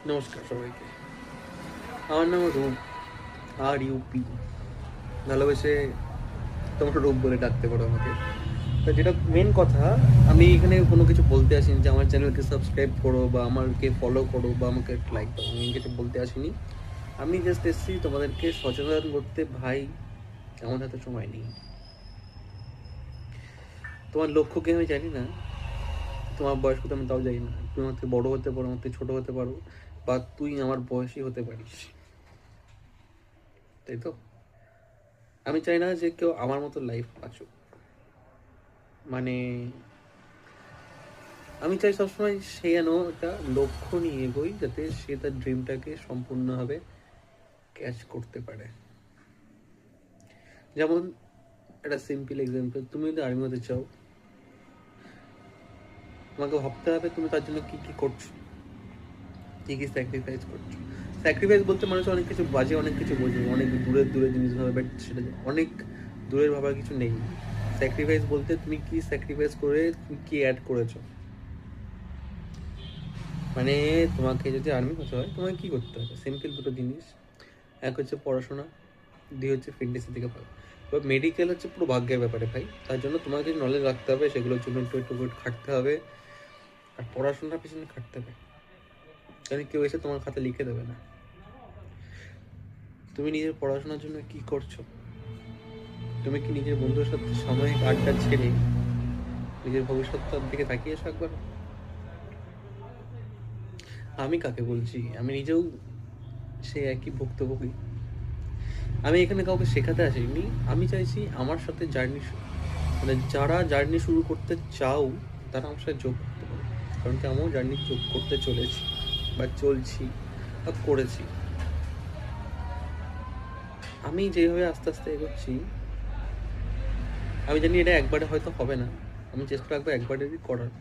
নমস্কার সবাইকে। আমার নাম রূপ, RUP। ভালোবেসে তোমরা রূপ বলে ডাকতে পারো আমাকে। তো যেটা মেন কথা, আমি এখানে কোনো কিছু বলতে আসিনি যে আমার চ্যানেলকে সাবস্ক্রাইব করো বা আমাকে ফলো করো বা আমাকে লাইক দাও। আমি কিছু বলতে আসিনি। আমি জাস্ট এসেছি তোমাদেরকে সচেতন করতে। ভাই, আমার হাতে সময় নেই। তোমার লক্ষ্যকে আমি জানি না, তোমার বয়স কত আমি তাও জানি না। তুমি আমার থেকে বড়ো হতে পারো, আমার থেকে ছোটো হতে পারো, বা তুই আমার বয়সী হতে পারিস, তাই তো? আমি চাই না যে কেউ আমার মতো লাইফ বাঁচুক। মানে আমি চাই সবসময় সে যেন একটা লক্ষ্য নিয়ে এগোই, যাতে সে তার ড্রিমটাকে সম্পূর্ণভাবে ক্যাচ করতে পারে। যেমন একটা সিম্পল এক্সাম্পল, তুমি যদি আর্মি হতে চাও, তোমাকে ভাবতে হবে তুমি তার জন্য কি কি করছো, কি কি স্যাক্রিফাইস করছো। স্যাক্রিফাইস বলতে মানুষ অনেক কিছু বাজে, অনেক কিছু বোঝে, অনেক দূরের দূরের জিনিস ভাবে, বাট সেটা অনেক দূরের ভাবার কিছু নেই। স্যাক্রিফাইস বলতে তুমি কি স্যাক্রিফাইস করে তুমি কি অ্যাড করেছো। মানে তোমাকে যদি আর্মি হতে হয়, তোমাকে কি করতে হবে? সিম্পল দুটো জিনিস। এক হচ্ছে পড়াশোনা, দুই হচ্ছে ফিটনেসের দিকে ভালো। এবার মেডিকেল হচ্ছে পুরো ভাগ্যের ব্যাপারে ভাই। তার জন্য তোমাকে কিছু নলেজ রাখতে হবে, সেগুলোর জন্য একটু একটু করে খাটতে হবে, আর পড়াশোনার পিছনে খাটতে হবে। কারণ কেউ এসে তোমার খাতা লিখে দেবে না। তুমি নিজের পড়াশোনার জন্য কি করছো? তুমি কি নিজের বন্ধুর সাথে সাময়িক আড্ডা ছেড়ে নিজের ভবিষ্যৎটার দিকে তাকিয়েছো একবার? আমি কাকে বলছি? আমি নিজেও সে একই ভুক্তভোগী। আমি এখানে কাউকে শেখাতে আসিনি। আমি চাইছি আমার সাথে জার্নি, মানে যারা জার্নি শুরু করতে চাও তারা আমার সাথে যোগ করতে পারো। কারণ কি, আমিও জার্নি যোগ করতে চলেছি বা চলছি বা করেছি। আমি যেভাবে আস্তে আস্তে এগোচ্ছি, আমি জানি এটা একবারে হয়তো হবে না। আমি চেষ্টা রাখবো একবারেরই করার।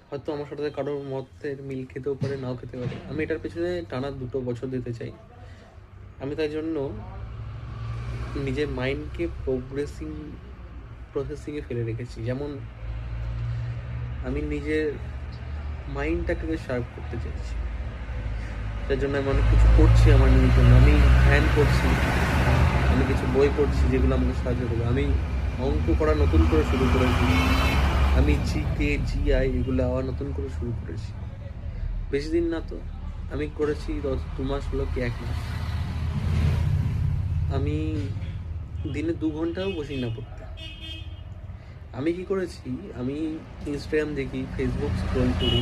হয়তো আমার সাথে কারোর মতের মিল খেতেও পারে, নাও খেতে পারে। আমি এটার পেছনে টানা 2 বছর দিতে চাই। আমি তাই জন্য নিজের মাইন্ডকে প্রসেসিংয়ে ফেলে রেখেছি। যেমন আমি নিজের মাইন্ডটাকে শার্প করতে চাইছি। তার জন্য আমি অনেক কিছু করছি আমার নিজের জন্য। আমি ধ্যান করছি, আমি কিছু বই পড়ছি যেগুলো আমাকে সাহায্য করবে। আমি অঙ্ক করা নতুন করে শুরু করেছি। আমি GK GI এগুলো আবার নতুন করে শুরু করেছি। বেশি দিন না তো, আমি করেছি 2 মাস হলো কি 1 মাস। আমি দিনে 2 ঘন্টাও বসি না পড়তে। আমি কি করেছি, আমি ইনস্টাগ্রাম দেখি, ফেসবুক স্ক্রল করি,